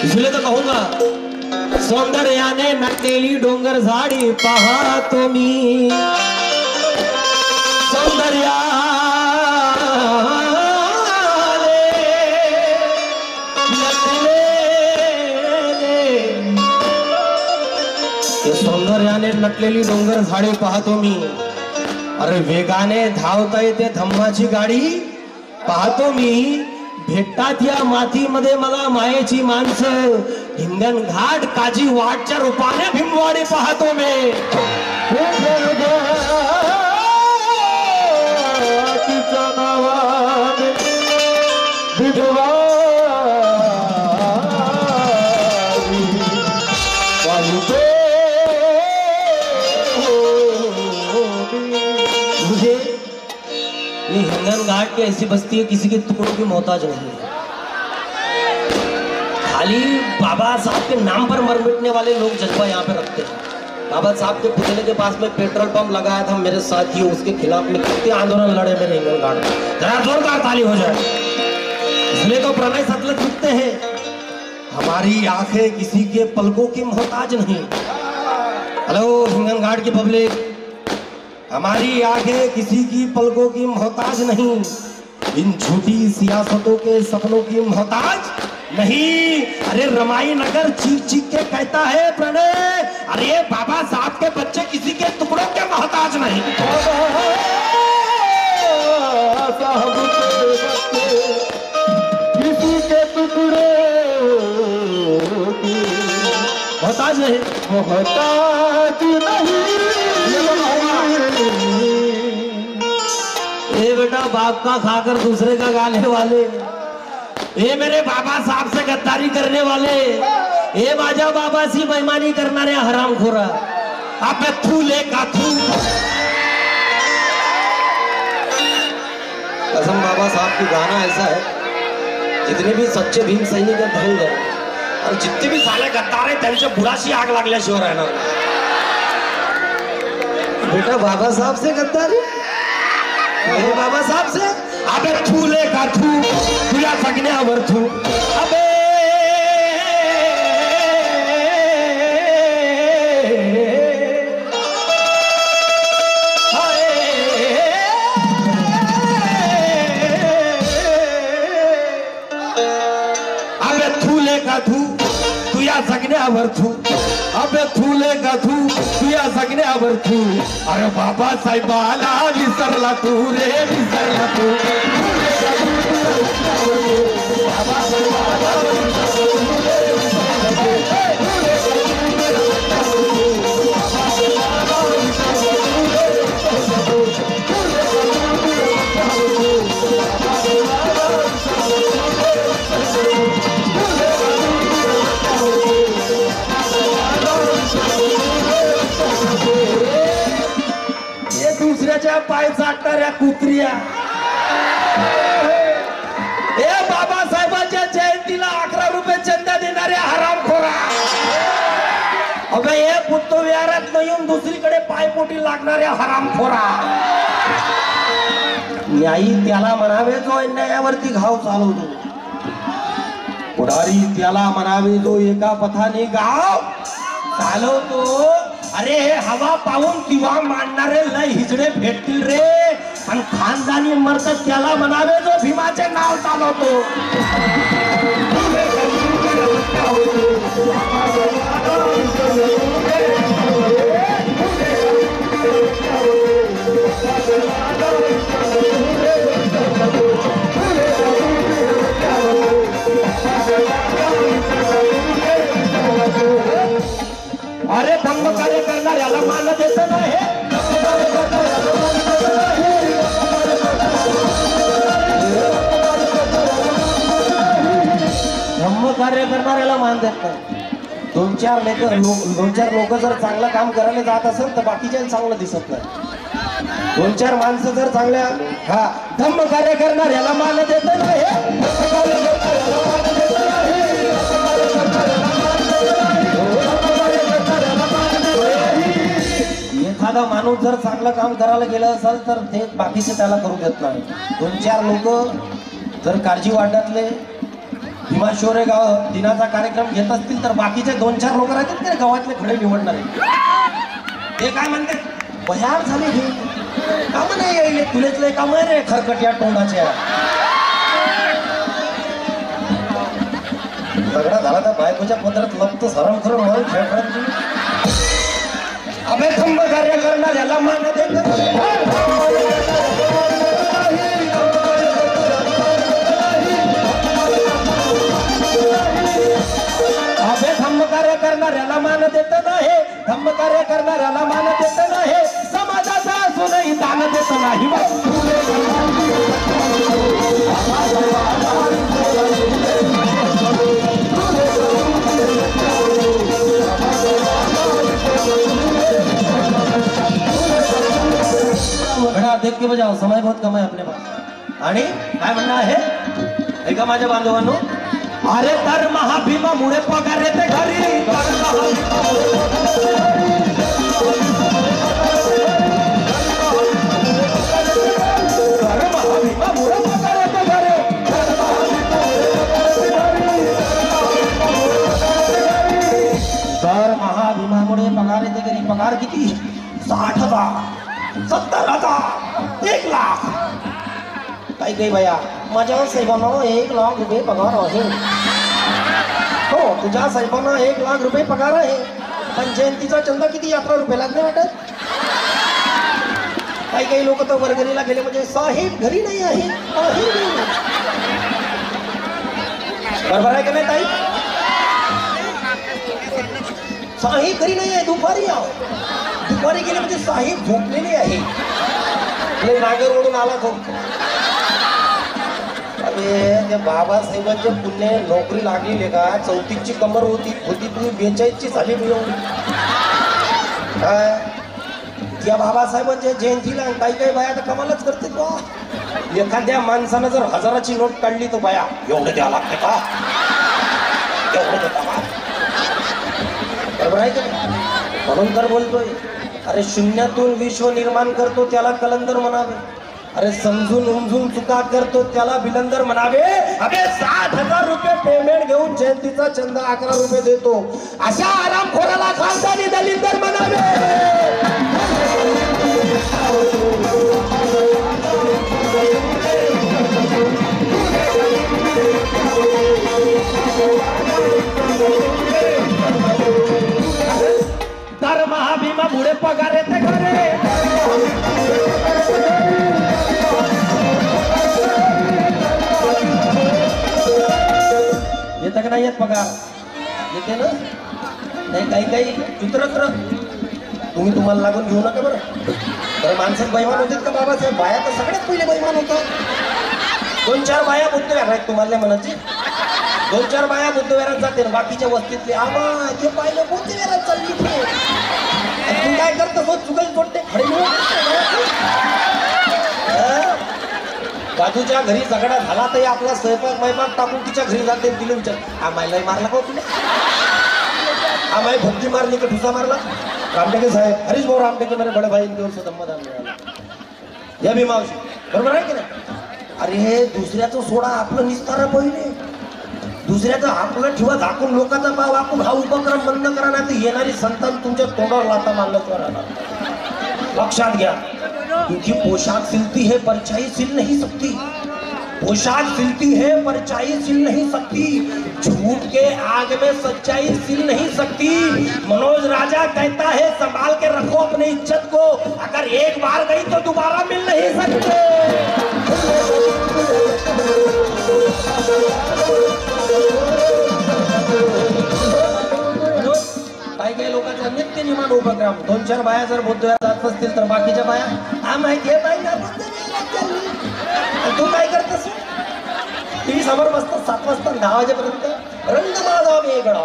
इसलिए तो कहूंगा सौंदर्याने नटलेली डोंगर झाडी पाहतो मी सौंदर्याने सौंदर्याने नटलेली डोंगर झाडे पाहतो मी अरे वेगाने धावता येते धम्माची गाडी पाहतो मी भेटतात या मातीमध्ये मला मायेची माणसं हिंगण घाट काजी वाटच्या रूपाने भीमवाडी पाहतो मी तिच्या नावाने ये हिंगन घाट की ऐसी बस्ती है किसी के टुकड़ों की मोहताज नहीं है खाली बाबा साहब के नाम पर मर मिटने वाले लोग जज्बा यहाँ पे रखते हैं। बाबा साहब के पुतले के पास में पेट्रोल पंप लगाया था मेरे साथी उसके खिलाफ में कितने आंदोलन लड़े मेरे हिंगन घाट में जरा जोरदार ताली हो जाए। इसलिए तो प्रणय सतलज लिखते हैं हमारी आंखें किसी के पलकों की मोहताज नहीं। हेलो हिंगन घाट की पब्लिक हमारी आंखें किसी की पलकों की मोहताज नहीं इन झूठी सियासतों के सपनों की मोहताज नहीं। अरे रमाई नगर चीख चीख के कहता है प्रणय अरे बाबा साहब के बच्चे किसी के टुकड़ों के मोहताज नहीं। किसी के टुकड़े मोहताज नहीं मोहताज नहीं। ये बेटा बाप का खाकर दूसरे का गाने वाले ये मेरे बाबा साहब से गद्दारी करने वाले ये बाजा बाबा सी बेईमानी करना रे हराम खोरा आप थू ले का थू कसम बाबा साहब की गाना ऐसा है जितने भी सच्चे भीम सैनिक धंग है और जितने भी साले गद्दार है त्यांच्या बुडाशी आग लागल्याशिवाय राहणार बेटा बाबा साहब से गद्दारी मेरे बाबा साहब से अबे थू ले का थू तुझ्या सगण्यावर थू अबे अबे थू ले का थू तुझ्या सगण्यावर थू अबे थूले का थू तुझ्या सगण्यावर थू अरे बाबा साहेबाला विसरला तू रे विसरला तू बाबा दुसऱ्याच्या पाय चाटणाऱ्या कुत्रिया हे बाबासाहेबांच्या जयंतीला 11 रुपये चंदा देणाऱ्या हरामखोरा अबे हे बुद्ध विहारात न येऊन दुसरीकडे पायपोटी लागणाऱ्या हरामखोरा न्यायी त्याला म्हणावे जो अन्यायावरती घाव चालवतो पुढारी त्याला म्हणावे जो एका पथाने गाव चालवतो अरे हे हवा पाहून दिवा मांडणारे लय हिजडे भेटतील रे पण खानदानी मर्द त्याला म्हणावे जो भीमाचे नाव चालवतो अरे धम्म कार्य करणाऱ्याला मान देत नाही धम्म कार्य करणाऱ्याला मान देत नाही दोन चार लोक जर चांगलं काम करायला जात असेल तर बाकीच्या चांगलं दिसत नाही 2-4 माणसं जर चांगल्या धम्म कार्य करणाऱ्याला मान देत नाही एखादा माणूस जर चांगलं काम करायला गेलं असेल तर ते बाकीचे त्याला करू देत नाही 2-4 लोक जर काळजी वाटतले भीमाशोरे गाव दिनाचा कार्यक्रम घेत असतील तर बाकीचे 2-4 लोक राहतात की गावातले खडे निवडणारे ते काय म्हणते भयार झाले हे काम नाही येईल तुलेच काम आहे रे खरकट्या तोंडाच्या झगडा झाला तर बायकोच्या पदरात लपतो सरम खरं म्हणून खेळ खेळत अबे थंब कार्य करणार याला मान देत अबे थंब कार्य करणाऱ्याला मान देत नाही थंब कार्य करणाऱ्याला मान देत नाही समाजाचा असूनही दान देत नाही घड़ा देख के बजाओ समय बहुत कम है अपने पास आणि काय म्हणणं आहे ऐका माझ्या बांधवांनो अरे तर महाभीमामुळे पगार येते घरी महाभीमामुळे पगार येते घरी तर महाभीमामुळे पगार येते घरी पगार किती 60,000 70,000 1 लाख काही बाया माझ्या साहेबांना 1 लाख रुपये पगार आहे हो तुझ्या साहेबांना 1 लाख रुपये पगार आहे पण जयंतीचा चंदा किती 11 रुपये लागले वाटत काही लोक तर वर्गणीला गेले म्हणजे साहेब घरी नाही आहे बरोबर आहे का नाही ताई साहेब घरी नाही आहे दुपारी दुपारी गेले म्हणजे साहेब झोपलेले आहे नागर ओढून आला खूप अरे त्या बाबासाहेबांच्या पुण्य नोकरी लागलेली का 34ची कमर होती तुम्ही 42ची झाली एवढी काय त्या बाबासाहेबांच्या जयंतीला काही बाया तर कमालच करते बा एखाद्या माणसानं जर 1000ची नोट काढली तर बाया एवढं द्यावं लागते का एवढं देता का बरोबर आहे का म्हणून तर बोलतोय अरे शून्यातून विश्व निर्माण करतो त्याला कलंदर म्हणावे अरे समजून उमजून चुका करतो त्याला बिलंदर म्हणावे अबे 60,000 रुपये पेमेंट घेऊन जयंतीचा चंदा 11 रुपये देतो अशा आरामखोराला खानदानी दलिंदर म्हणावे तर महाभीमामुळे पगार येते घरे येतं का नाही येत पगार येते ना नाही काही चित्रत्र तुम्ही तुम्हाला लागून घेऊ नका बरं तर माणसात बैमान होते का बाबासाहेब बाया तर सगळ्यात पहिले बैमान होतात 2-4 बाया बुद्धवेर आहेत तुम्हाला म्हणायचे 2-4 बाया बुद्धवेरात जाते बाकीच्या वस्तीतले आबा ते पाहिलं बुद्धवेरात चालली तू काय करतो चुकल तोडते खडे बाजूच्या घरी झगडा झाला तरी आपला स्वयंपाक टाकून तिच्या घरी जाते तिला विचार हा मायला मारला का तुला हा माय भक्ती मारली का ठुसा मारला रामटेके साहेब हरीश भाऊ रामटेके मेरे बड़े भाई इनके दम्मदान मिळाला या भीमावशी बरोबर आहे की नाही अरे हे दुसऱ्याचं सोडा आपलं निस्तारा पहिले दुसऱ्याचं आपलं ठेवा झाकून लोकांचा पाव वाकून हा उपक्रम बंद करा नाही तर येणारी संतान तुमच्या तोंडावर लाता मारल्याशिवाय राहणार लक्षात घ्या क्योंकि पोशाक सिलती है परछाई सिल नहीं सकती पोशाक सिलती है परछाई सिल नहीं सकती झूठ के आग में सच्चाई सिल नहीं सकती मनोज राजा कहता है संभाल के रखो अपनी इज्जत को अगर एक बार गई तो दोबारा मिल नहीं सकते काही लोकांचा नित्य निमान उपक्रम 2-4 बाया जर बुद्धविहारात जात असतील तर बाकीच्या बाया हा माहिती आहे बाई ना तू काय करतस टीव्ही समोर बसतो 7 वाजता 10 वाजेपर्यंत रंग माझा वेगळा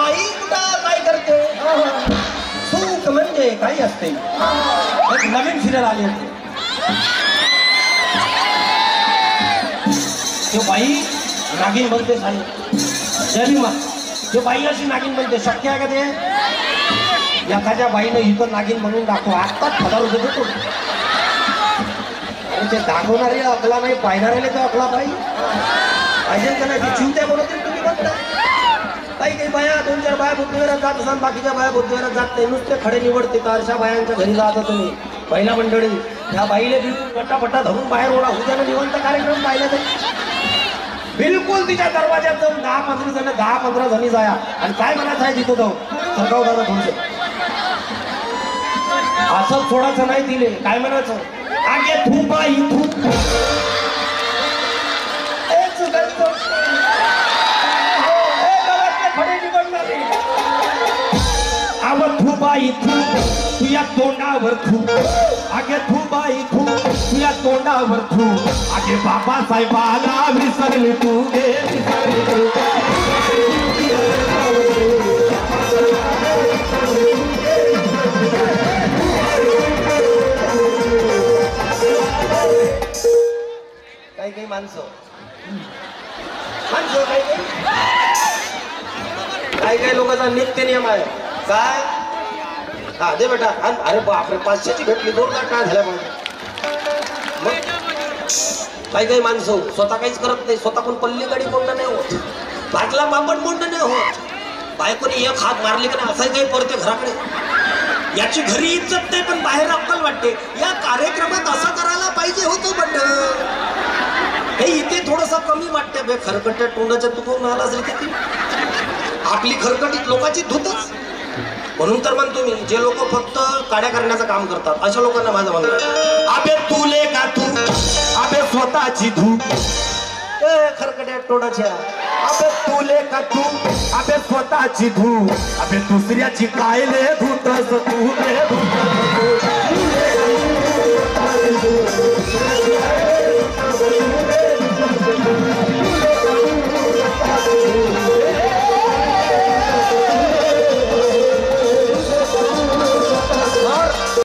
आई कुठं काय करते सुख म्हणजे काही असते एक नवीन सिरियल आली होती तो बाई नागिन बनते साडी जरी मा ते बाई अशी नागिन बनते शक्य आहे का ते एखाद्या बाईनं इथं नागिन म्हणून दाखव आत्ताच 1000 रुपये देतो आणि ते दाखवणारे अकला नाही पाहणाऱ्याला तो अकला पाहिजे पाहिजे का नाही ते चिवत्या बोलत तुम्ही बघता काही काही बाया 2-4 बाया बुद्धीवरात जात असाल बाकीच्या बाया बुद्धीवरात जात नाही नुसते खडे निवडते तर अशा बायांच्या घरी जाता तुम्ही पहिला मंडळी ह्या बाईले बिलकुल पटापटा धरून बाहेर ओढा उद्यानं निवंत कार्यक्रम पाहिला तर बिलकुल तिच्या दरवाज्यात जाऊन 10-15 जणी जाया आणि काय म्हणायचं आहे तिथं जाऊन सरकाव दादा तुमचं असं सोडायचं नाही दिले काय म्हणायचं आगे थू बाई थू खडे निवडणारे आव थू बाई थू तुझ्या तोंडावर थू आगे थू बाई थू तुझ्या तोंडावर थू आगे बाबासाहेबाला विसरली तू गे विसरली काही माणसं काही लोकांचा नित्य नियम आहे काय हा दे बेटा अरे बापरे 500ची भेटली 2 लाख काय झाल्या मग काही माणसं स्वतः काहीच करत नाही स्वतः पण पल्ली गाडी कोणतं नाही होत भाजला पापड मोठं नाही होत बायकोनी एक हात मारली का नाही असंही काही परते घराकडे याची घरी इज्जत नाही पण बाहेर अक्कल वाटते या कार्यक्रमात असं करायला पाहिजे होतं पण हे इथे थोडंसं कमी वाटते बे खरकट्या तोंडाच्या तुकून आला असेल किती आपली खरकटीत लोकांची धुतच म्हणून तर म्हणतो मी जे लोक फक्त काड्या करण्याचं काम करतात अशा लोकांना माझं म्हणणं अबे तुले का तू अबे स्वतःची धू खरकट्या तोंडाच्या अबे तुले का तू अबे स्वतःची धू अबे दुसऱ्याची काय ले धुतस तू